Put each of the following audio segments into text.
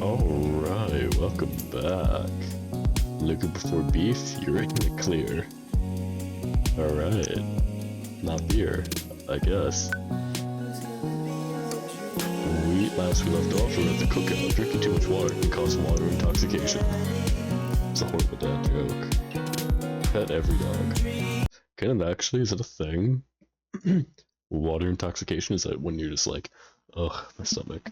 Alright, welcome back. Liquor before beef, you're in the clear. Alright. Not beer, I guess. Last we left off, we were at the cookout. Drinking too much water can cause water intoxication. It's a horrible dad joke. Pet every dog. Can it actually? Is it a thing? Water intoxication? Is that when you're just like, ugh, my stomach.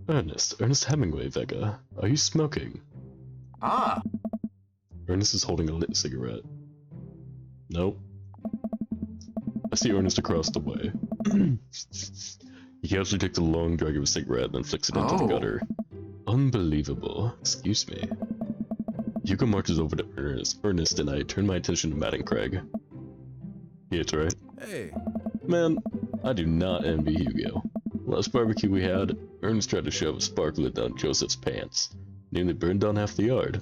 Ernest Hemingway Vega, are you smoking? Ah! Ernest is holding a lit cigarette. Nope. I see Ernest across the way. He casually takes a long drag of a cigarette, then flicks it into the gutter. Unbelievable. Excuse me. Hugo marches over to Ernest and I turn my attention to Matt and Craig. Yeah, it's right. Hey. Man, I do not envy Hugo. Last barbecue we had, Ernest tried to shove a spark lit down Joseph's pants. Nearly burned down half the yard.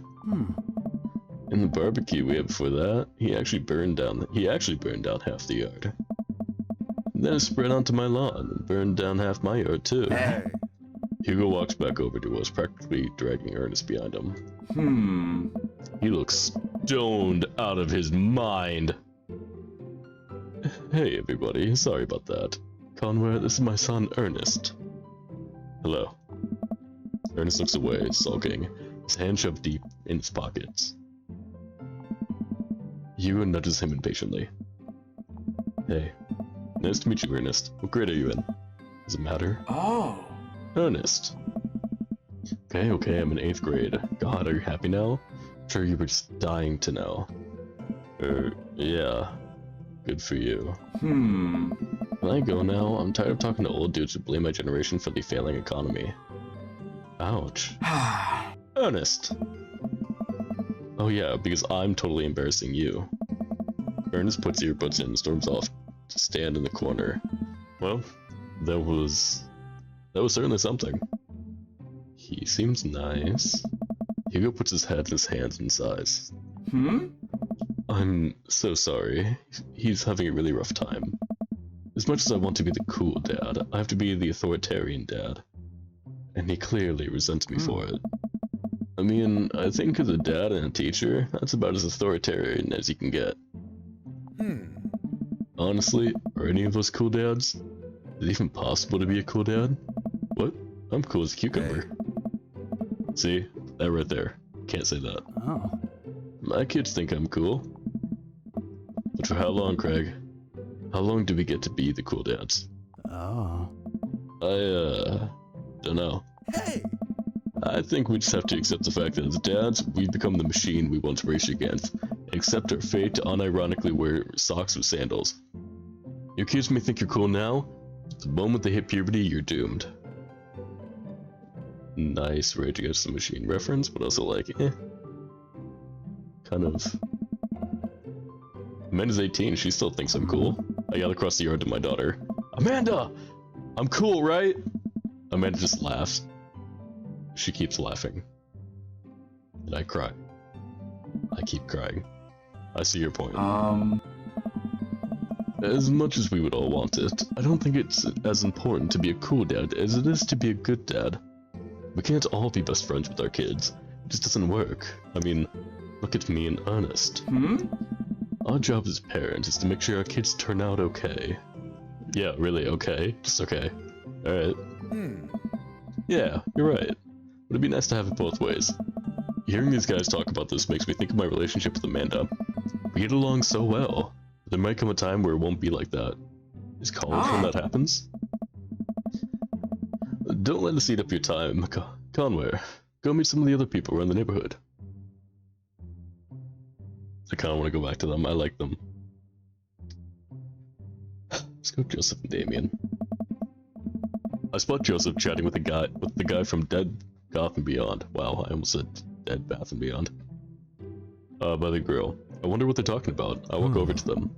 In the barbecue we had before that, he actually burned down half the yard. Then it spread onto my lawn and burned down half my yard too. Hey. Hugo walks back over to us, practically dragging Ernest behind him. He looks stoned out of his mind. Hey everybody, sorry about that. Conway, this is my son Ernest. Hello. Ernest looks away, sulking, his hand shoved deep in his pockets. Hugo nudges him impatiently. Hey. Nice to meet you, Ernest. What grade are you in? Does it matter? Oh. Ernest. Okay, I'm in 8th grade. God, are you happy now? I'm sure you were just dying to know. Yeah. Good for you. Can I go now? I'm tired of talking to old dudes who blame my generation for the failing economy. Ouch. Ernest! Oh yeah, because I'm totally embarrassing you. Ernest puts earbuds in and storms off to stand in the corner. Well, that was certainly something. He seems nice. Hugo puts his head in his hands and sighs. I'm so sorry. He's having a really rough time. As much as I want to be the cool dad, I have to be the authoritarian dad. And he clearly resents me for it. I mean, I think as a dad and a teacher, that's about as authoritarian as you can get. Honestly, are any of us cool dads? Is it even possible to be a cool dad? What? I'm cool as a cucumber. See? That right there. Can't say that. Oh. My kids think I'm cool. But for how long, Craig? How long do we get to be the cool dads? Oh. I, don't know. Hey! I think we just have to accept the fact that as dads, we've become the machine we once raced against, and accept our fate to unironically wear socks with sandals. Your kids may think you're cool now, but the moment they hit puberty, you're doomed. Nice Rage Against the Machine reference, but also like, kind of. Amanda's 18, she still thinks I'm cool. I yell across the yard to my daughter, Amanda! I'm cool, right? Amanda just laughs. She keeps laughing. And I cry. I keep crying. I see your point. As much as we would all want it, I don't think it's as important to be a cool dad as it is to be a good dad. We can't all be best friends with our kids. It just doesn't work. I mean, look at me and Ernest. Our job as parents is to make sure our kids turn out okay. Yeah, really, okay? Just okay. Alright. Yeah, you're right. But it'd be nice to have it both ways. Hearing these guys talk about this makes me think of my relationship with Amanda. We get along so well. But there might come a time where it won't be like that. Is college when that happens? Don't let us eat up your time, Conway. Go meet some of the other people around the neighborhood. I kinda wanna go back to them, I like them. Let's go Joseph and Damien. I spot Joseph chatting with the guy from Dead Goth and Beyond. Wow, I almost said Dead Bath and Beyond. By the grill. I wonder what they're talking about. I walk over to them.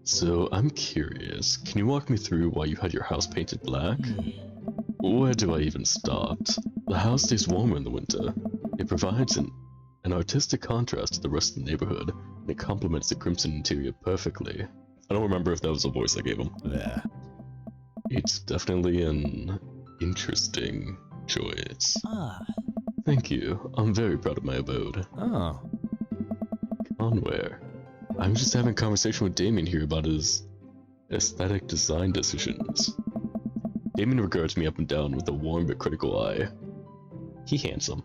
So, I'm curious. Can you walk me through why you had your house painted black? Where do I even start? The house stays warmer in the winter. It provides an artistic contrast to the rest of the neighborhood, and it complements the crimson interior perfectly. I don't remember if that was the voice I gave him. Yeah. It's definitely an Interesting choice. Ah. Thank you. I'm very proud of my abode. Oh. Conware. I'm just having a conversation with Damien here about his aesthetic design decisions. Damien regards me up and down with a warm but critical eye. He handsome.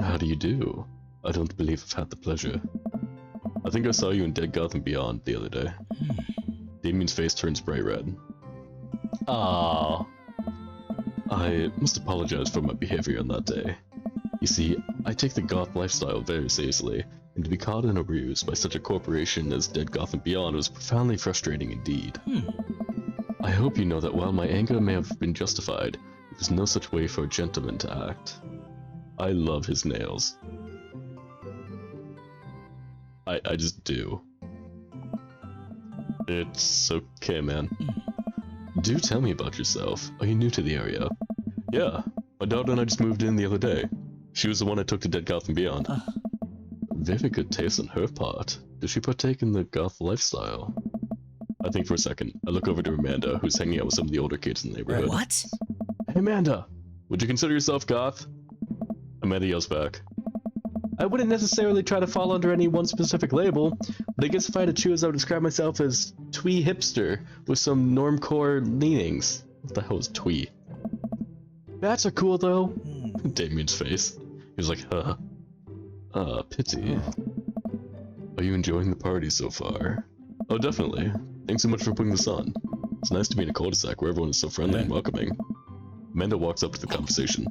How do you do? I don't believe I've had the pleasure. I think I saw you in Dead Gotham Beyond the other day. Damien's face turns bright red. Ah. I must apologize for my behavior on that day. You see, I take the goth lifestyle very seriously, and to be caught in a ruse by such a corporation as Dead Gotham Beyond was profoundly frustrating indeed. I hope you know that while my anger may have been justified, there's no such way for a gentleman to act. I love his nails. I just do. It's okay, man. Do tell me about yourself. Are you new to the area? Yeah, my daughter and I just moved in the other day. She was the one I took to Dead Gotham Beyond. Very good taste on her part. Does she partake in the goth lifestyle? I think for a second. I look over to Amanda, who's hanging out with some of the older kids in the neighborhood. What? Hey Amanda, would you consider yourself goth? Amanda yells back. I wouldn't necessarily try to fall under any one specific label, but I guess if I had to choose, I would describe myself as twee hipster with some normcore leanings. What the hell is twee? Bats are cool though. Damien's face. He was like, huh. Pity. Are you enjoying the party so far? Oh, definitely. Thanks so much for putting this on. It's nice to be in a cul-de-sac where everyone is so friendly and welcoming. Amanda walks up to the conversation.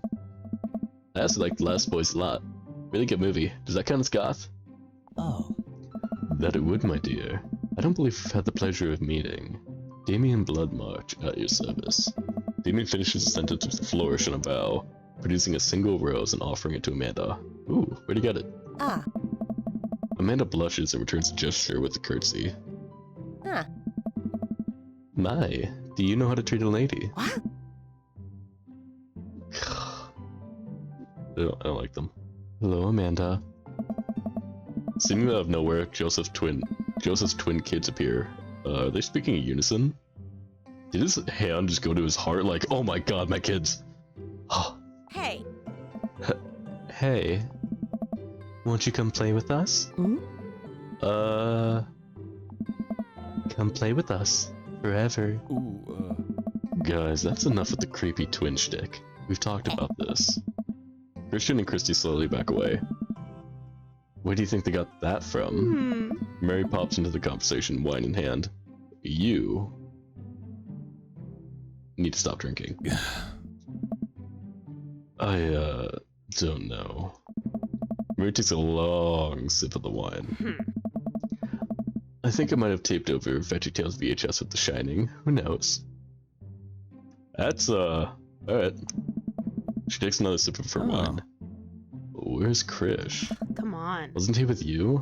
I also like The Last Boys a lot. Really good movie. Does that count as goth? Oh. That it would, my dear. I don't believe I've had the pleasure of meeting. Damien Bloodmarch at your service. Damien finishes the sentence with a flourish and a bow, producing a single rose and offering it to Amanda. Ooh, where'd you get it? Ah. Amanda blushes and returns the gesture with a curtsy. Huh. My, do you know how to treat a lady? What? I don't like them. Hello, Amanda. Seemingly out of nowhere, Joseph's twin kids appear. Are they speaking in unison? Did his hand just go to his heart like, oh my god, my kids? Hey. Hey. Won't you come play with us? Come play with us. Forever. Guys, that's enough with the creepy twin shtick. We've talked about this. Christian and Christy slowly back away. Where do you think they got that from? Mary pops into the conversation, wine in hand. You need to stop drinking. I, don't know. Mary takes a long sip of the wine. I think I might have taped over VeggieTales VHS with The Shining. Who knows? That's, alright. She takes another sip of her wine. Where's Krish? Come on. Wasn't he with you?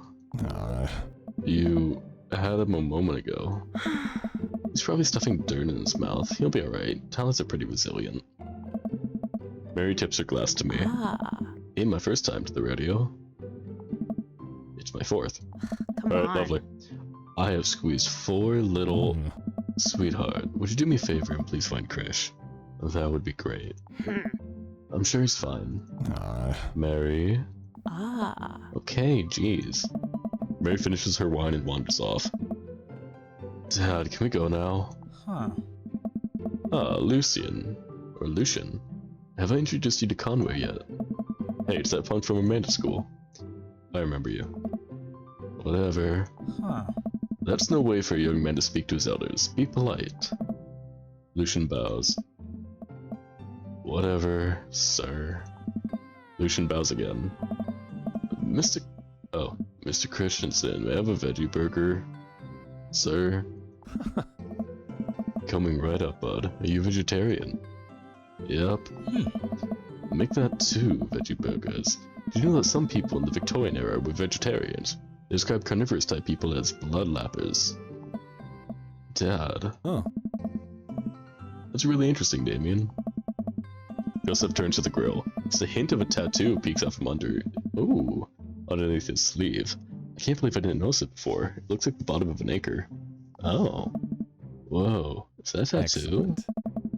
You had him a moment ago. He's probably stuffing dirt in his mouth. He'll be alright. Talents are pretty resilient. Mary tips her glass to me. Ain't my first time to the rodeo. It's my fourth. Come Alright, on. lovely. I have squeezed 4 little... Sweetheart, would you do me a favor and please find Krish? That would be great. I'm sure he's fine. Mary? Okay, jeez. Mary finishes her wine and wanders off. Dad, can we go now? Lucian. Or Lucian. Have I introduced you to Conway yet? Hey, it's that punk from Amanda School. I remember you. Whatever. That's no way for a young man to speak to his elders. Be polite. Lucian bows. Whatever, sir. Lucian bows again. Mr. Christensen, may I have a veggie burger? Sir? Coming right up, bud. Are you vegetarian? Yep. Make that 2 veggie burgers. Did you know that some people in the Victorian era were vegetarians? They describe carnivorous type people as bloodlappers. Dad. That's really interesting, Damien. Joseph turns to the grill. It's a hint of a tattoo peeks out from underneath his sleeve. I can't believe I didn't notice it before. It looks like the bottom of an acre. Oh. Whoa. Is that a tattoo? Excellent.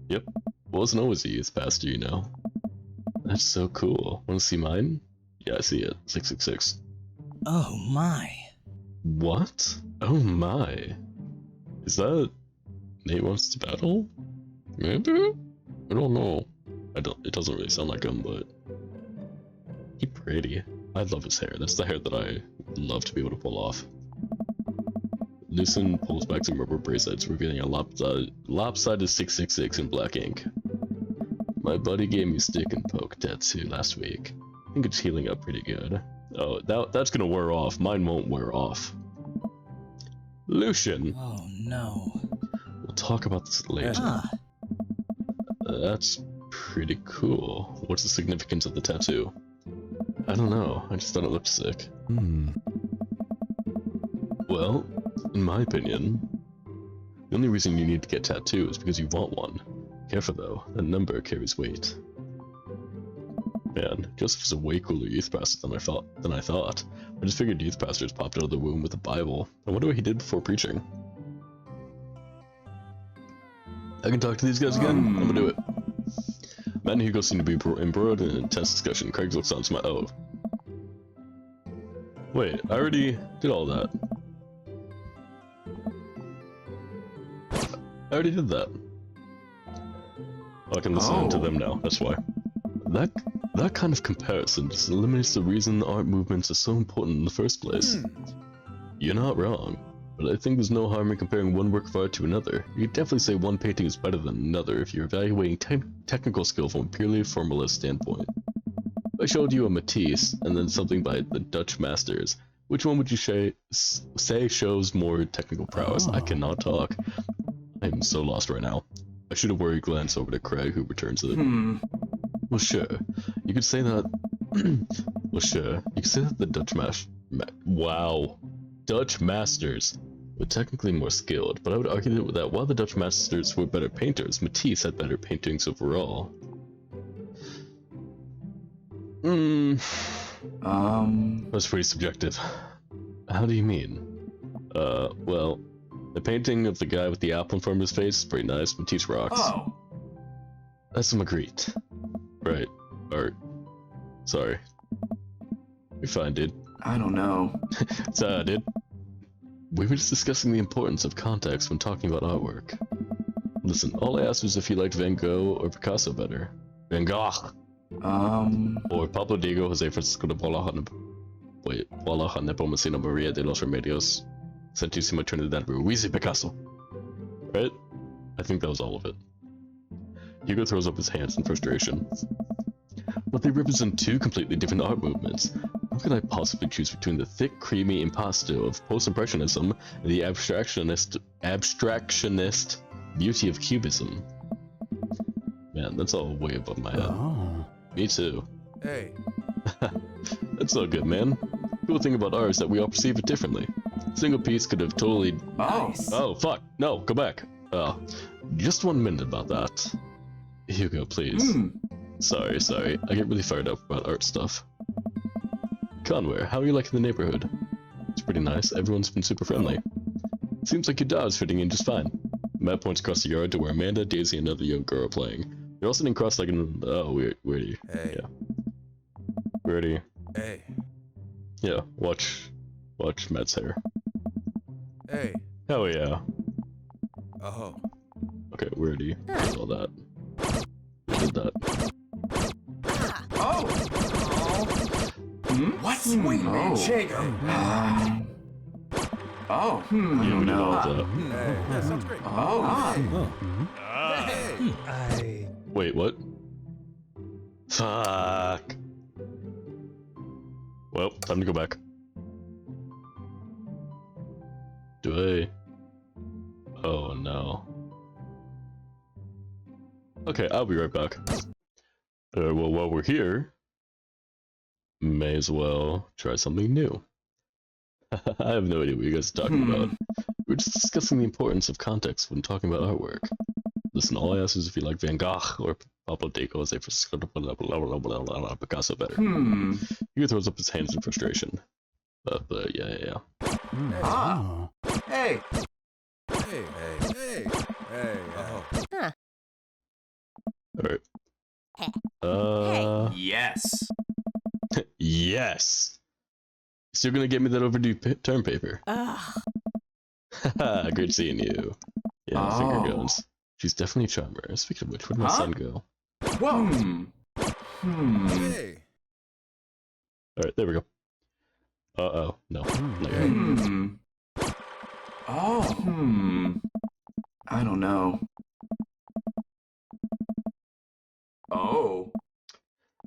Yep. Wasn't always a youth pastor, you know. That's so cool. Wanna see mine? Yeah, I see it. 666. Oh my. What? Oh my. Is that Nate wants to battle? Maybe? I don't know. It doesn't really sound like him, but he's pretty. I love his hair. That's the hair that I would love to be able to pull off. Loosen pulls back some rubber bracelets, revealing a lopsided 666 in black ink. My buddy gave me stick and poke tattoo last week. I think it's healing up pretty good. Oh, that's gonna wear off. Mine won't wear off. Lucian! Oh no. We'll talk about this later. Ah. That's pretty cool. What's the significance of the tattoo? I don't know. I just thought it looked sick. Well, in my opinion, the only reason you need to get tattooed is because you want one. Careful though, that number carries weight. Man, Joseph is a way cooler youth pastor than I thought. I just figured youth pastors popped out of the womb with a Bible. I wonder what he did before preaching. I can talk to these guys again? I'm gonna do it. Matt and Hugo seem to be embroiled in an intense discussion. Craig looks on to my— oh. Wait, I already did all that. I already did that. I can listen to them now, that's why. That kind of comparison just eliminates the reason art movements are so important in the first place. You're not wrong, but I think there's no harm in comparing one work of art to another. You could definitely say one painting is better than another if you're evaluating technical skill from a purely formalist standpoint. If I showed you a Matisse and then something by the Dutch masters, which one would you say shows more technical prowess? I cannot talk. I'm so lost right now. I should have worried glance over to Craig, who returns it. Well, sure. You could say that. Well, sure. You could say that the Dutch Dutch masters were technically more skilled, but I would argue that while the Dutch masters were better painters, Matisse had better paintings overall. That's pretty subjective. How do you mean? Well, the painting of the guy with the apple in front of his face is pretty nice. Matisse rocks. Oh. That's a Magritte. Right. Art. Sorry. You're fine, dude. I don't know. It's dude. We were just discussing the importance of context when talking about artwork. Listen, all I asked was if you liked Van Gogh or Picasso better. Van Gogh! Or Pablo Diego, Jose Francisco de Paula Nepomuceno Maria de los Remedios, Santísima Trinidad Ruiz y Picasso. Right? I think that was all of it. Hugo throws up his hands in frustration. But they represent two completely different art movements. How can I possibly choose between the thick, creamy impasto of post-impressionism and the abstractionist beauty of cubism? Man, that's all way above my head. Me too. Hey. That's all good, man. Cool thing about art is that we all perceive it differently. A single piece could have totally— Nice. Oh, fuck. No, go back. Just 1 minute about that. Hugo, please. Sorry. I get really fired up about art stuff. Conware, how are you liking the neighborhood? It's pretty nice. Everyone's been super friendly. Seems like your dog's fitting in just fine. Matt points across the yard to where Amanda, Daisy, and another young girl are playing. They're all sitting cross-legged and— oh, where are you? Hey. Yeah. Where are you? Hey. Yeah, watch Matt's hair. Hey. Hell yeah. Oh. Okay, where do you do all that? Who did that? Oh. What? Wait, man, Jago. Oh. I Yeah, don't we did know. all that. Hey, that sounds great. Oh. Hey. Wait, what? Fuck. Well, time to go back. Do I? Oh no. Okay, I'll be right back. Well, while we're here, may as well try something new. I have no idea what you guys are talking about. We're just discussing the importance of context when talking about artwork. Listen, all I ask is if you like Van Gogh or Pablo Diego, Jose Francisco de Picasso better. He throws up his hands in frustration. But yeah. Ah. Hey. Hey. Oh. Yes. Yes! Still gonna get me that overdue term paper. Ugh. Haha, great seeing you. Yeah, finger Oh. guns. She's definitely a charmer. Speaking of which, where'd my Huh? son go? Whoa. Hey. Alright, there we go. Uh-oh. No. Not yet. Oh. I don't know. Oh.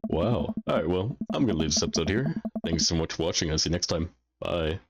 Wow. Alright, well, I'm gonna leave this episode here. Thanks so much for watching. I'll see you next time. Bye.